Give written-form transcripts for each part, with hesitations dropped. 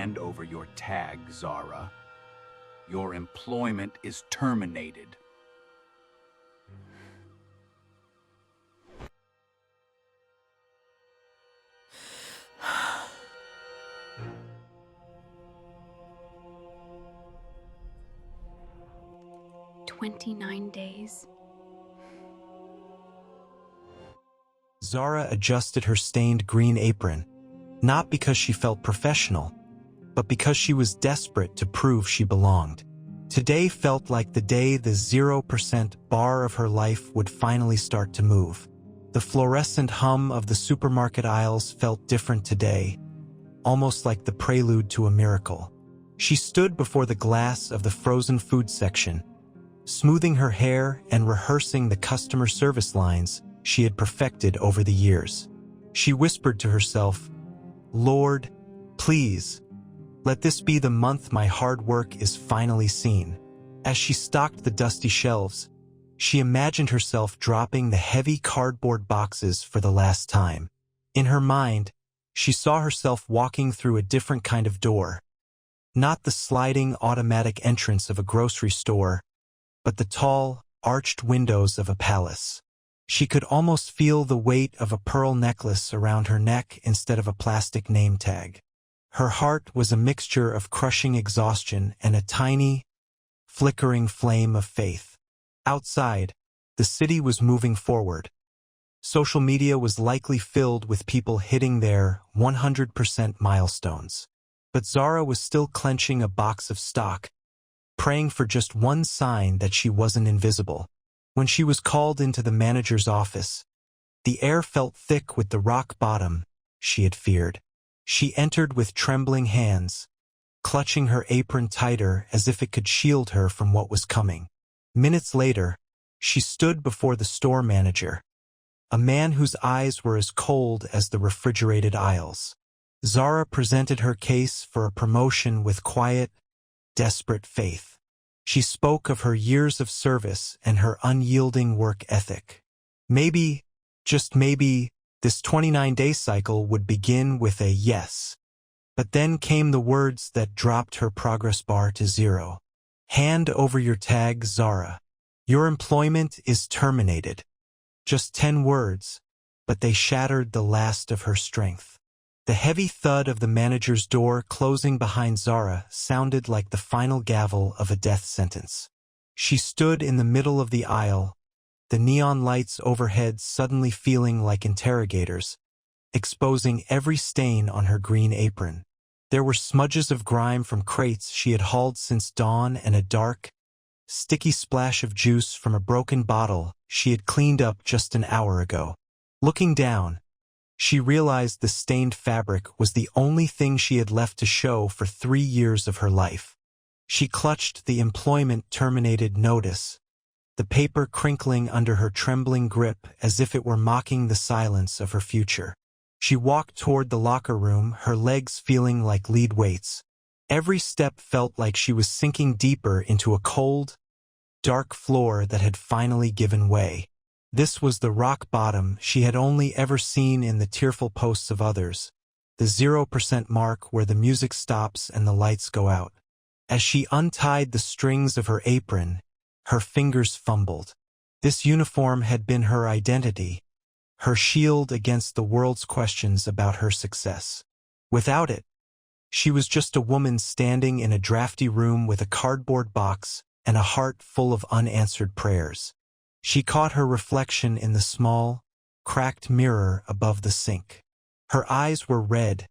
Hand over your tag, Zara. Your employment is terminated. 29 days. Zara adjusted her stained green apron, not because she felt professional, but because she was desperate to prove she belonged. Today felt like the day the 0% bar of her life would finally start to move. The fluorescent hum of the supermarket aisles felt different today, almost like the prelude to a miracle. She stood before the glass of the frozen food section, smoothing her hair and rehearsing the customer service lines she had perfected over the years. She whispered to herself, "Lord, please, let this be the month my hard work is finally seen." As she stocked the dusty shelves, she imagined herself dropping the heavy cardboard boxes for the last time. In her mind, she saw herself walking through a different kind of door, not the sliding automatic entrance of a grocery store, but the tall, arched windows of a palace. She could almost feel the weight of a pearl necklace around her neck instead of a plastic name tag. Her heart was a mixture of crushing exhaustion and a tiny, flickering flame of faith. Outside, the city was moving forward. Social media was likely filled with people hitting their 100% milestones. But Zara was still clenching a box of stock, praying for just one sign that she wasn't invisible. When she was called into the manager's office, the air felt thick with the rock bottom she had feared. She entered with trembling hands, clutching her apron tighter as if it could shield her from what was coming. Minutes later, she stood before the store manager, a man whose eyes were as cold as the refrigerated aisles. Zara presented her case for a promotion with quiet, desperate faith. She spoke of her years of service and her unyielding work ethic. Maybe, just maybe, this 29-day cycle would begin with a yes. But then came the words that dropped her progress bar to 0. Hand over your tag, Zara. Your employment is terminated. Just 10 words, but they shattered the last of her strength. The heavy thud of the manager's door closing behind Zara sounded like the final gavel of a death sentence. She stood in the middle of the aisle, the neon lights overhead suddenly feeling like interrogators, exposing every stain on her green apron. There were smudges of grime from crates she had hauled since dawn and a dark, sticky splash of juice from a broken bottle she had cleaned up just an hour ago. Looking down, she realized the stained fabric was the only thing she had left to show for 3 years of her life. She clutched the employment terminated notice, the paper crinkling under her trembling grip as if it were mocking the silence of her future. She walked toward the locker room, her legs feeling like lead weights. Every step felt like she was sinking deeper into a cold, dark floor that had finally given way. This was the rock bottom she had only ever seen in the tearful posts of others, the 0% mark where the music stops and the lights go out. As she untied the strings of her apron, her fingers fumbled. This uniform had been her identity, her shield against the world's questions about her success. Without it, she was just a woman standing in a drafty room with a cardboard box and a heart full of unanswered prayers. She caught her reflection in the small, cracked mirror above the sink. Her eyes were red,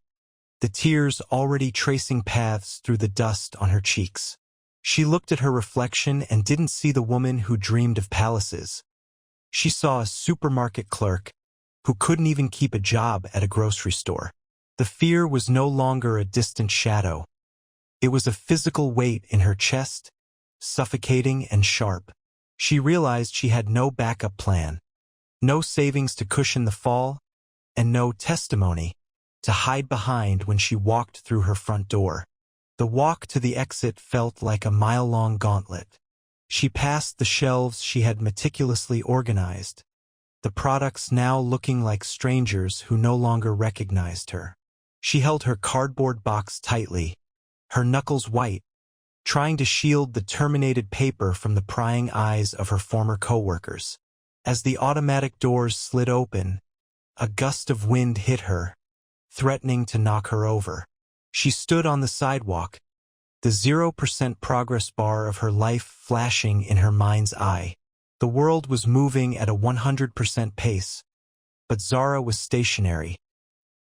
the tears already tracing paths through the dust on her cheeks. She looked at her reflection and didn't see the woman who dreamed of palaces. She saw a supermarket clerk who couldn't even keep a job at a grocery store. The fear was no longer a distant shadow. It was a physical weight in her chest, suffocating and sharp. She realized she had no backup plan, no savings to cushion the fall, and no testimony to hide behind when she walked through her front door. The walk to the exit felt like a mile-long gauntlet. She passed the shelves she had meticulously organized, the products now looking like strangers who no longer recognized her. She held her cardboard box tightly, her knuckles white, trying to shield the terminated paper from the prying eyes of her former coworkers. As the automatic doors slid open, a gust of wind hit her, threatening to knock her over. She stood on the sidewalk, the 0% progress bar of her life flashing in her mind's eye. The world was moving at a 100% pace, but Zara was stationary,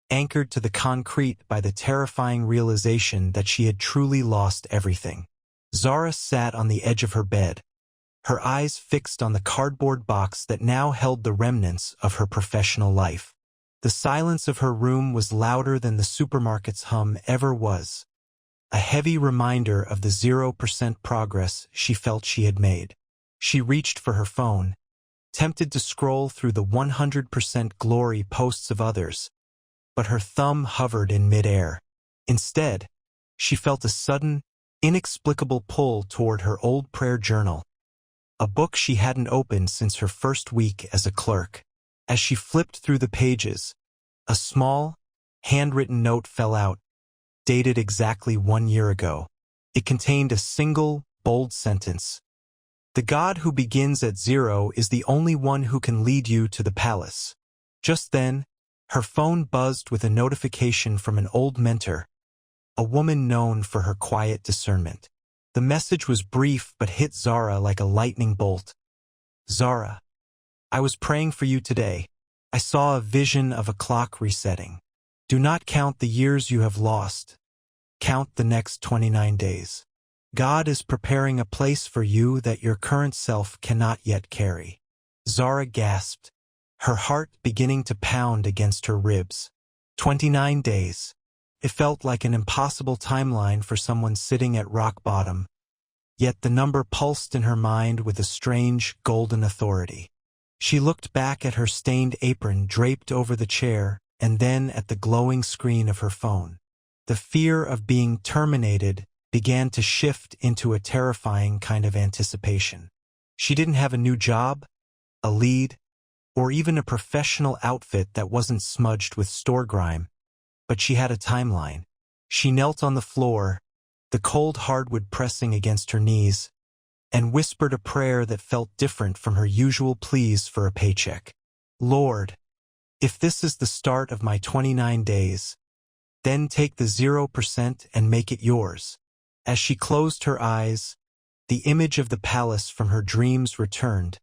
anchored to the concrete by the terrifying realization that she had truly lost everything. Zara sat on the edge of her bed, her eyes fixed on the cardboard box that now held the remnants of her professional life. The silence of her room was louder than the supermarket's hum ever was, a heavy reminder of the 0% progress she felt she had made. She reached for her phone, tempted to scroll through the 100% glory posts of others, but her thumb hovered in midair. Instead, she felt a sudden, inexplicable pull toward her old prayer journal, a book she hadn't opened since her first week as a clerk. As she flipped through the pages, a small, handwritten note fell out, dated exactly 1 year ago. It contained a single, bold sentence. "The God who begins at 0 is the only one who can lead you to the palace." Just then, her phone buzzed with a notification from an old mentor, a woman known for her quiet discernment. The message was brief but hit Zara like a lightning bolt. "Zara, I was praying for you today. I saw a vision of a clock resetting. Do not count the years you have lost. Count the next 29 days. God is preparing a place for you that your current self cannot yet carry." Zara gasped, her heart beginning to pound against her ribs. 29 days. It felt like an impossible timeline for someone sitting at rock bottom, yet the number pulsed in her mind with a strange, golden authority. She looked back at her stained apron draped over the chair and then at the glowing screen of her phone. The fear of being terminated began to shift into a terrifying kind of anticipation. She didn't have a new job, a lead, or even a professional outfit that wasn't smudged with store grime, but she had a timeline. She knelt on the floor, the cold hardwood pressing against her knees, and whispered a prayer that felt different from her usual pleas for a paycheck. "Lord, if this is the start of my 29 days, then take the 0% and make it yours." As she closed her eyes, the image of the palace from her dreams returned,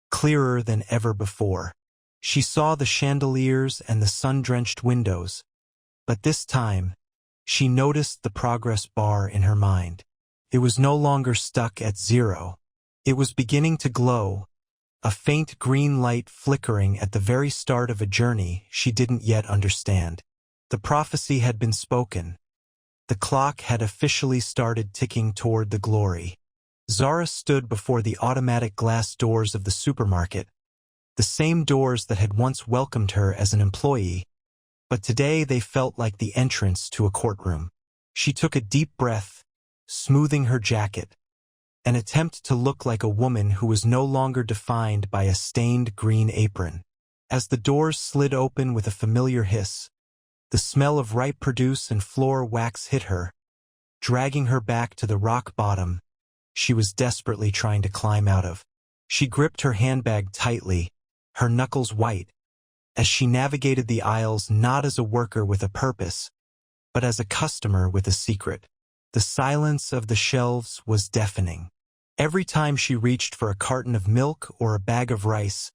clearer than ever before. She saw the chandeliers and the sun-drenched windows, but this time, she noticed the progress bar in her mind. It was no longer stuck at 0. It was beginning to glow, a faint green light flickering at the very start of a journey she didn't yet understand. The prophecy had been spoken. The clock had officially started ticking toward the glory. Zara stood before the automatic glass doors of the supermarket, the same doors that had once welcomed her as an employee, but today they felt like the entrance to a courtroom. She took a deep breath, smoothing her jacket, an attempt to look like a woman who was no longer defined by a stained green apron. As the doors slid open with a familiar hiss, the smell of ripe produce and floor wax hit her, dragging her back to the rock bottom she was desperately trying to climb out of. She gripped her handbag tightly, her knuckles white, as she navigated the aisles not as a worker with a purpose, but as a customer with a secret. The silence of the shelves was deafening. Every time she reached for a carton of milk or a bag of rice,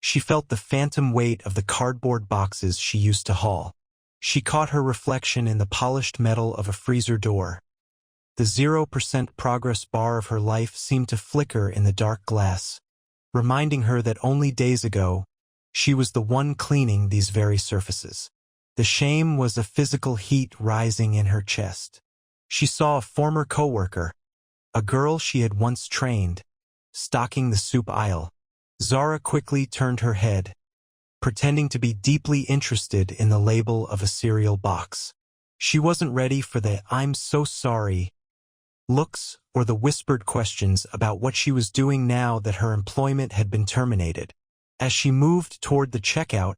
she felt the phantom weight of the cardboard boxes she used to haul. She caught her reflection in the polished metal of a freezer door. The 0% progress bar of her life seemed to flicker in the dark glass, reminding her that only days ago, she was the one cleaning these very surfaces. The shame was a physical heat rising in her chest. She saw a former coworker, a girl she had once trained, stocking the soup aisle. Zara quickly turned her head, pretending to be deeply interested in the label of a cereal box. She wasn't ready for the "I'm so sorry" looks or the whispered questions about what she was doing now that her employment had been terminated. As she moved toward the checkout,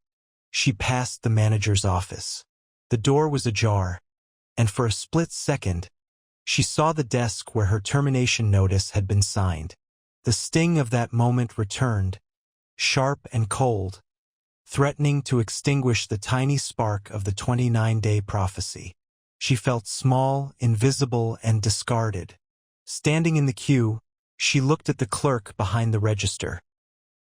she passed the manager's office. The door was ajar, and for a split second, She saw the desk where her termination notice had been signed. The sting of that moment returned, sharp and cold, threatening to extinguish the tiny spark of the 29-day prophecy. She felt small, invisible, and discarded. Standing in the queue, she looked at the clerk behind the register.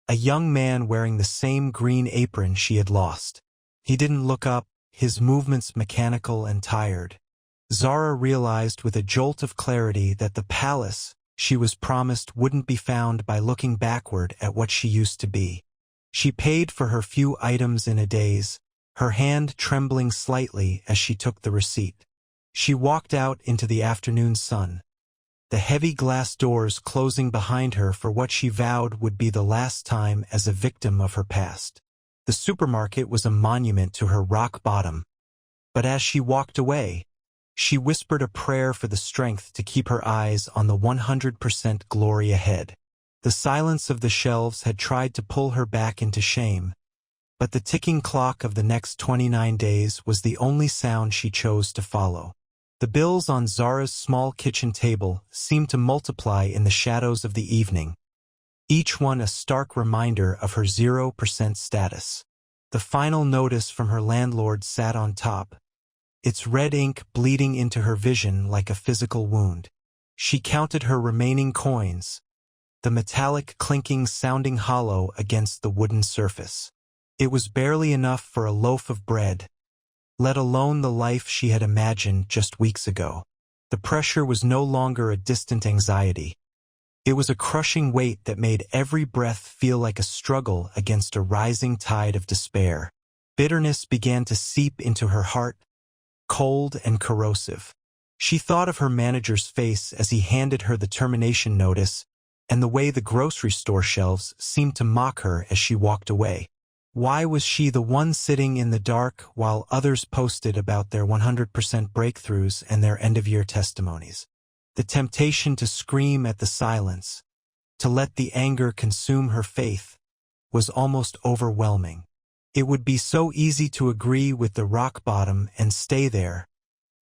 A young man wearing the same green apron she had lost. He didn't look up, his movements mechanical and tired. Zara realized with a jolt of clarity that the palace she was promised wouldn't be found by looking backward at what she used to be. She paid for her few items in a daze, her hand trembling slightly as she took the receipt. She walked out into the afternoon sun, the heavy glass doors closing behind her for what she vowed would be the last time as a victim of her past. The supermarket was a monument to her rock bottom, but as she walked away, she whispered a prayer for the strength to keep her eyes on the 100% glory ahead. The silence of the shelves had tried to pull her back into shame, but the ticking clock of the next 29 days was the only sound she chose to follow. The bills on Zara's small kitchen table seemed to multiply in the shadows of the evening, each one a stark reminder of her 0% status. The final notice from her landlord sat on top, its red ink bleeding into her vision like a physical wound. She counted her remaining coins, the metallic clinking sounding hollow against the wooden surface. It was barely enough for a loaf of bread, let alone the life she had imagined just weeks ago. The pressure was no longer a distant anxiety. It was a crushing weight that made every breath feel like a struggle against a rising tide of despair. Bitterness began to seep into her heart, cold and corrosive. She thought of her manager's face as he handed her the termination notice, and the way the grocery store shelves seemed to mock her as she walked away. Why was she the one sitting in the dark while others posted about their 100% breakthroughs and their end-of-year testimonies? The temptation to scream at the silence, to let the anger consume her faith, was almost overwhelming. It would be so easy to agree with the rock bottom and stay there,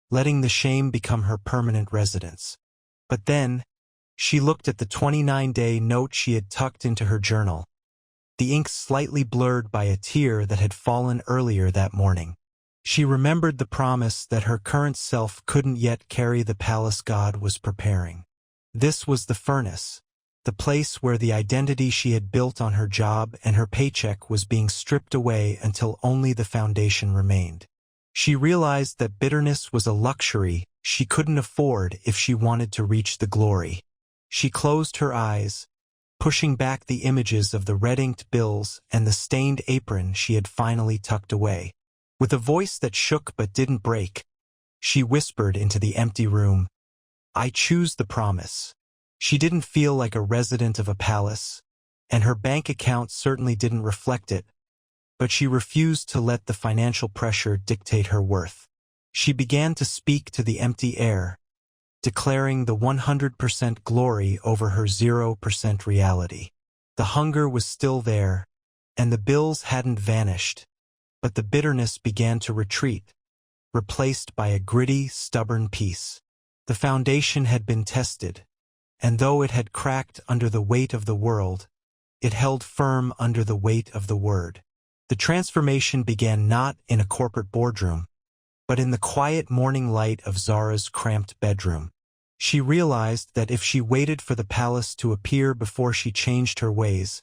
letting the shame become her permanent residence. But then, she looked at the 29-day note she had tucked into her journal, the ink slightly blurred by a tear that had fallen earlier that morning. She remembered the promise that her current self couldn't yet carry the palace God was preparing. This was the furnace, the place where the identity she had built on her job and her paycheck was being stripped away until only the foundation remained. She realized that bitterness was a luxury she couldn't afford if she wanted to reach the glory. She closed her eyes, pushing back the images of the red-inked bills and the stained apron she had finally tucked away. With a voice that shook but didn't break, she whispered into the empty room, "I choose the promise." She didn't feel like a resident of a palace, and her bank account certainly didn't reflect it, but she refused to let the financial pressure dictate her worth. She began to speak to the empty air, declaring the 100% glory over her 0% reality. The hunger was still there, and the bills hadn't vanished, but the bitterness began to retreat, replaced by a gritty, stubborn peace. The foundation had been tested, and though it had cracked under the weight of the world, it held firm under the weight of the word. The transformation began not in a corporate boardroom, but in the quiet morning light of Zara's cramped bedroom. She realized that if she waited for the palace to appear before she changed her ways,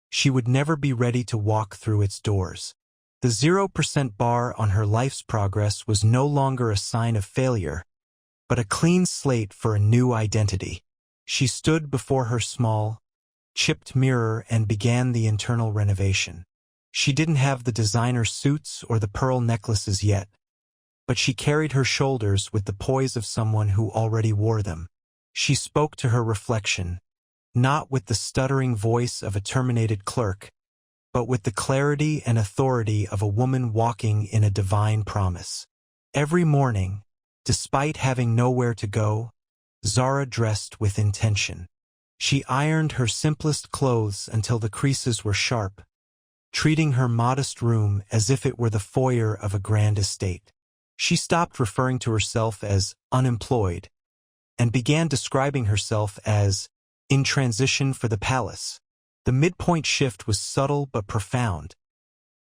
she would never be ready to walk through its doors. The 0% bar on her life's progress was no longer a sign of failure, but a clean slate for a new identity. She stood before her small, chipped mirror and began the internal renovation. She didn't have the designer suits or the pearl necklaces yet, but she carried her shoulders with the poise of someone who already wore them. She spoke to her reflection, not with the stuttering voice of a terminated clerk, but with the clarity and authority of a woman walking in a divine promise. Every morning, despite having nowhere to go, Zara dressed with intention. She ironed her simplest clothes until the creases were sharp, treating her modest room as if it were the foyer of a grand estate. She stopped referring to herself as unemployed, and began describing herself as in transition for the palace. The midpoint shift was subtle but profound.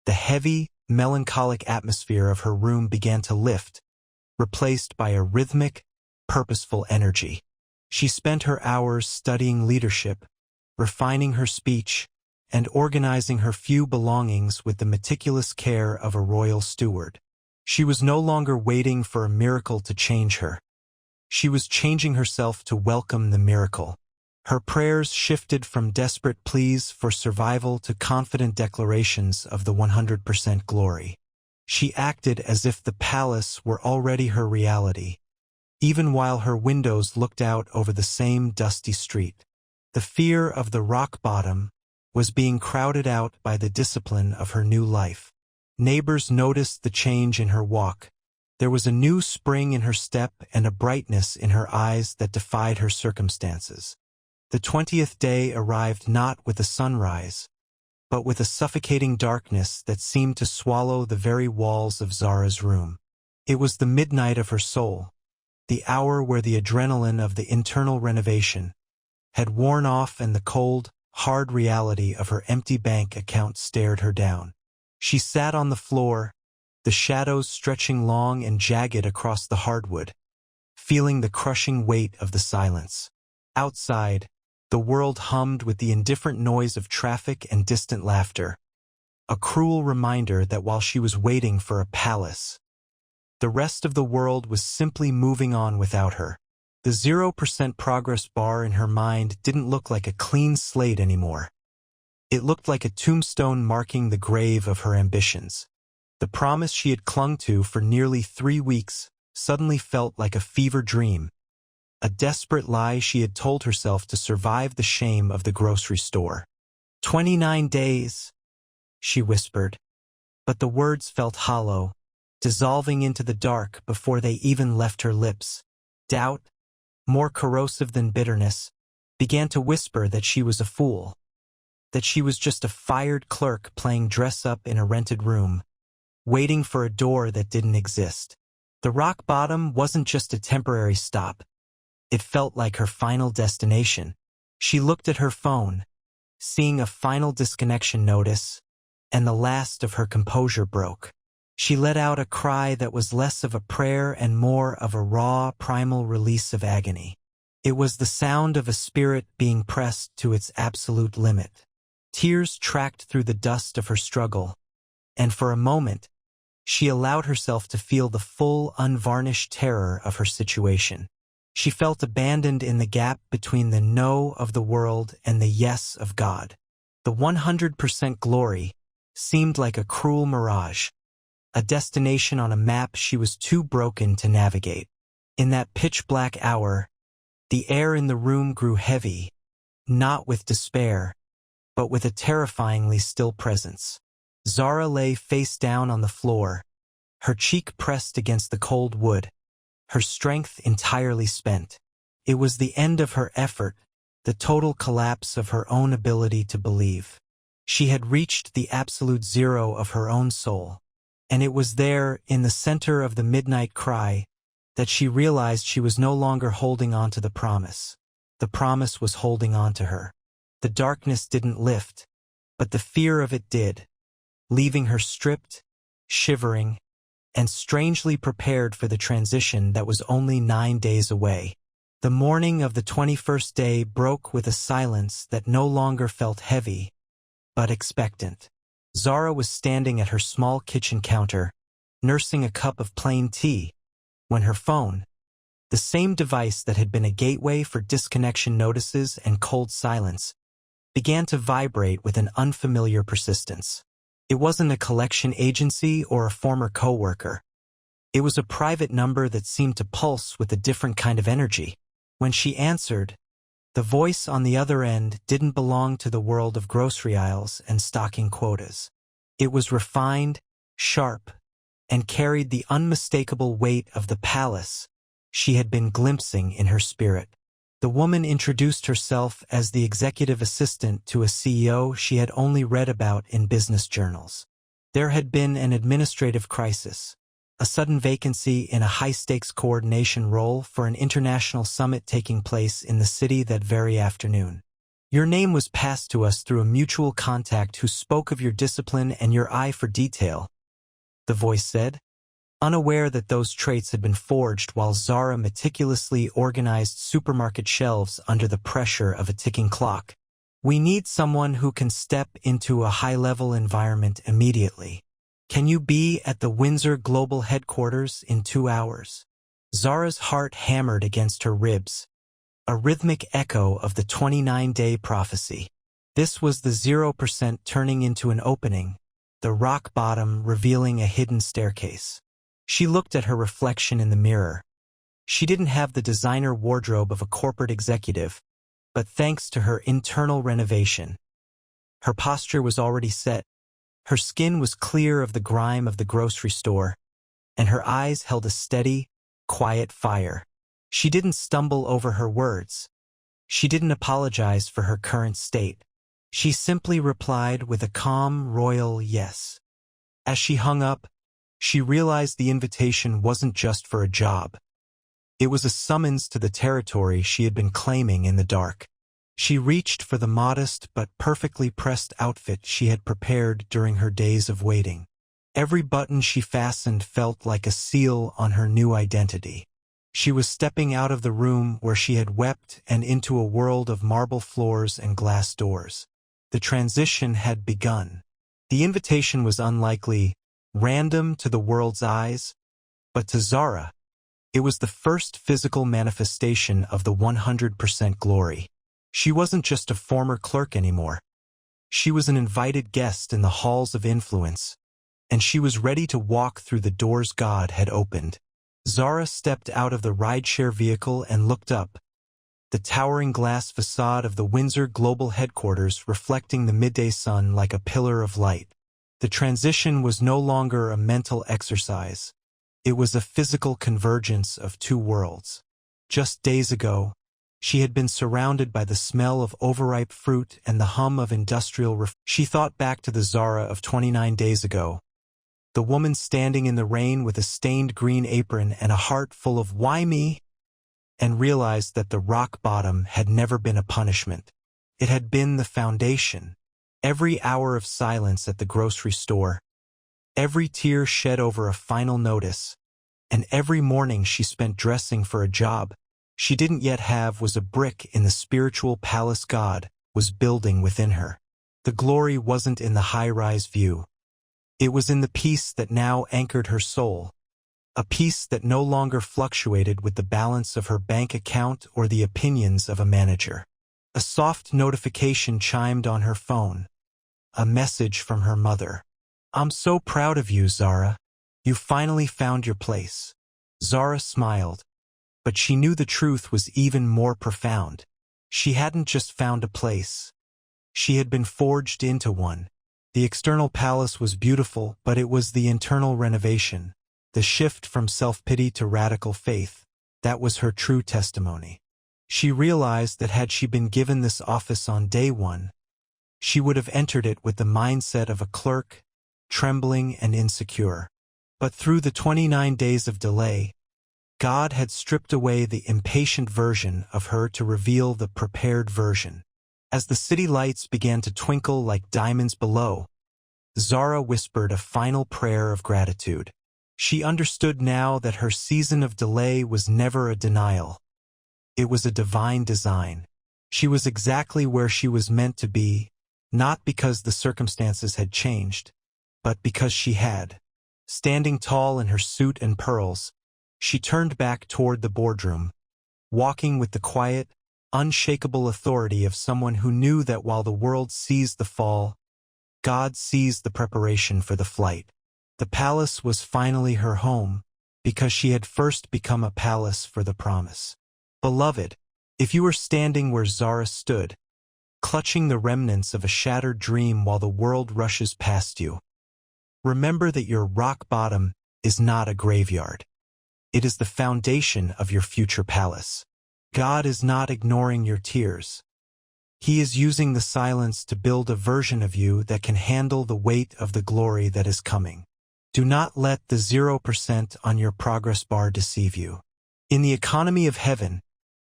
The heavy, melancholic atmosphere of her room began to lift, replaced by a rhythmic, purposeful energy. She spent her hours studying leadership, refining her speech, and organizing her few belongings with the meticulous care of a royal steward. She was no longer waiting for a miracle to change her. She was changing herself to welcome the miracle. Her prayers shifted from desperate pleas for survival to confident declarations of the 100% glory. She acted as if the palace were already her reality, even while her windows looked out over the same dusty street. The fear of the rock bottom was being crowded out by the discipline of her new life. Neighbors noticed the change in her walk. There was a new spring in her step and a brightness in her eyes that defied her circumstances. The 20th day arrived not with a sunrise, but with a suffocating darkness that seemed to swallow the very walls of Zara's room. It was the midnight of her soul, the hour where the adrenaline of the internal renovation had worn off and the cold, hard reality of her empty bank account stared her down. She sat on the floor, the shadows stretching long and jagged across the hardwood, feeling the crushing weight of the silence. Outside, the world hummed with the indifferent noise of traffic and distant laughter, a cruel reminder that while she was waiting for a palace, the rest of the world was simply moving on without her. The 0% progress bar in her mind didn't look like a clean slate anymore. It looked like a tombstone marking the grave of her ambitions. The promise she had clung to for nearly 3 weeks suddenly felt like a fever dream, a desperate lie she had told herself to survive the shame of the grocery store. 29 days, she whispered, but the words felt hollow, dissolving into the dark before they even left her lips. Doubt, more corrosive than bitterness, began to whisper that she was a fool, that she was just a fired clerk playing dress-up in a rented room, waiting for a door that didn't exist. The rock bottom wasn't just a temporary stop. It felt like her final destination. She looked at her phone, seeing a final disconnection notice, and the last of her composure broke. She let out a cry that was less of a prayer and more of a raw, primal release of agony. It was the sound of a spirit being pressed to its absolute limit. Tears tracked through the dust of her struggle, and for a moment, she allowed herself to feel the full, unvarnished terror of her situation. She felt abandoned in the gap between the no of the world and the yes of God. The 100% glory seemed like a cruel mirage, a destination on a map she was too broken to navigate. In that pitch-black hour, the air in the room grew heavy, not with despair, but with a terrifyingly still presence. Zara lay face down on the floor, her cheek pressed against the cold wood, her strength entirely spent. It was the end of her effort, the total collapse of her own ability to believe. She had reached the absolute zero of her own soul, and it was there, in the center of the midnight cry, that she realized she was no longer holding on to the promise. The promise was holding on to her. The darkness didn't lift, but the fear of it did, leaving her stripped, shivering, and strangely prepared for the transition that was only 9 days away. The morning of the 21st day broke with a silence that no longer felt heavy, but expectant. Zara was standing at her small kitchen counter, nursing a cup of plain tea, when her phone, the same device that had been a gateway for disconnection notices and cold silence, began to vibrate with an unfamiliar persistence. It wasn't a collection agency or a former coworker. It was a private number that seemed to pulse with a different kind of energy. When she answered, the voice on the other end didn't belong to the world of grocery aisles and stocking quotas. It was refined, sharp, and carried the unmistakable weight of the palace she had been glimpsing in her spirit. The woman introduced herself as the executive assistant to a CEO she had only read about in business journals. There had been an administrative crisis, a sudden vacancy in a high-stakes coordination role for an international summit taking place in the city that very afternoon. Your name was passed to us through a mutual contact who spoke of your discipline and your eye for detail, the voice said, unaware that those traits had been forged while Zara meticulously organized supermarket shelves under the pressure of a ticking clock. We need someone who can step into a high-level environment immediately. Can you be at the Windsor Global Headquarters in 2 hours? Zara's heart hammered against her ribs, a rhythmic echo of the 29-day prophecy. This was the 0% turning into an opening, the rock bottom revealing a hidden staircase. She looked at her reflection in the mirror. She didn't have the designer wardrobe of a corporate executive, but thanks to her internal renovation, her posture was already set. Her skin was clear of the grime of the grocery store, and her eyes held a steady, quiet fire. She didn't stumble over her words. She didn't apologize for her current state. She simply replied with a calm, royal yes. As she hung up, she realized the invitation wasn't just for a job. It was a summons to the territory she had been claiming in the dark. She reached for the modest but perfectly pressed outfit she had prepared during her days of waiting. Every button she fastened felt like a seal on her new identity. She was stepping out of the room where she had wept and into a world of marble floors and glass doors. The transition had begun. The invitation was unlikely, random to the world's eyes, but to Zara, it was the first physical manifestation of the 100% glory. She wasn't just a former clerk anymore. She was an invited guest in the halls of influence, and she was ready to walk through the doors God had opened. Zara stepped out of the rideshare vehicle and looked up, the towering glass facade of the Windsor Global Headquarters reflecting the midday sun like a pillar of light. The transition was no longer a mental exercise. It was a physical convergence of two worlds. Just days ago, she had been surrounded by the smell of overripe fruit and the hum of industrial She thought back to the Zara of 29 days ago, the woman standing in the rain with a stained green apron and a heart full of "why me?" and realized that the rock bottom had never been a punishment. It had been the foundation. Every hour of silence at the grocery store, every tear shed over a final notice, and every morning she spent dressing for a job she didn't yet have was a brick in the spiritual palace God was building within her. The glory wasn't in the high-rise view. It was in the peace that now anchored her soul, a peace that no longer fluctuated with the balance of her bank account or the opinions of a manager. A soft notification chimed on her phone, a message from her mother. "I'm so proud of you, Zara. You finally found your place." Zara smiled, but she knew the truth was even more profound. She hadn't just found a place. She had been forged into one. The external palace was beautiful, but it was the internal renovation, the shift from self-pity to radical faith, that was her true testimony. She realized that had she been given this office on day one, she would have entered it with the mindset of a clerk, trembling and insecure. But through the 29 days of delay, God had stripped away the impatient version of her to reveal the prepared version. As the city lights began to twinkle like diamonds below, Zara whispered a final prayer of gratitude. She understood now that her season of delay was never a denial. It was a divine design. She was exactly where she was meant to be, not because the circumstances had changed, but because she had. Standing tall in her suit and pearls, she turned back toward the boardroom, walking with the quiet, unshakable authority of someone who knew that while the world sees the fall, God sees the preparation for the flight. The palace was finally her home, because she had first become a palace for the promise. Beloved, if you were standing where Zara stood, clutching the remnants of a shattered dream while the world rushes past you, remember that your rock bottom is not a graveyard. It is the foundation of your future palace. God is not ignoring your tears. He is using the silence to build a version of you that can handle the weight of the glory that is coming. Do not let the 0% on your progress bar deceive you. In the economy of heaven,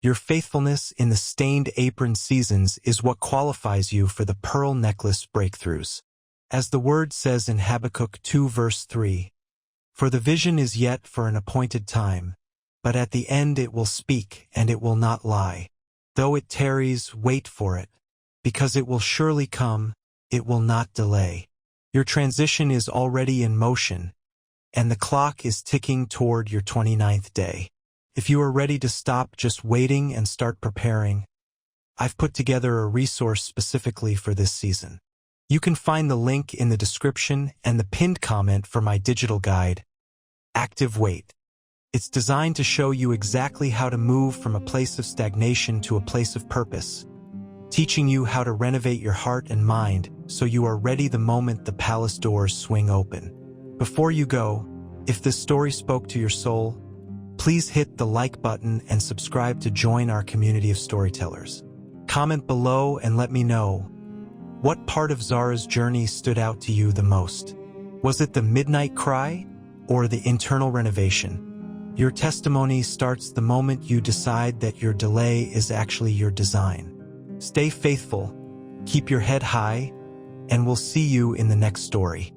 your faithfulness in the stained apron seasons is what qualifies you for the pearl necklace breakthroughs. As the word says in Habakkuk 2 verse 3, "For the vision is yet for an appointed time, but at the end it will speak and it will not lie. Though it tarries, wait for it, because it will surely come, it will not delay." Your transition is already in motion, and the clock is ticking toward your 29th day. If you are ready to stop just waiting and start preparing, I've put together a resource specifically for this season. You can find the link in the description and the pinned comment for my digital guide, Active Wait. It's designed to show you exactly how to move from a place of stagnation to a place of purpose, teaching you how to renovate your heart and mind so you are ready the moment the palace doors swing open. Before you go, if this story spoke to your soul, please hit the like button and subscribe to join our community of storytellers. Comment below and let me know, what part of Zara's journey stood out to you the most? Was it the midnight cry or the internal renovation? Your testimony starts the moment you decide that your delay is actually your design. Stay faithful, keep your head high, and we'll see you in the next story.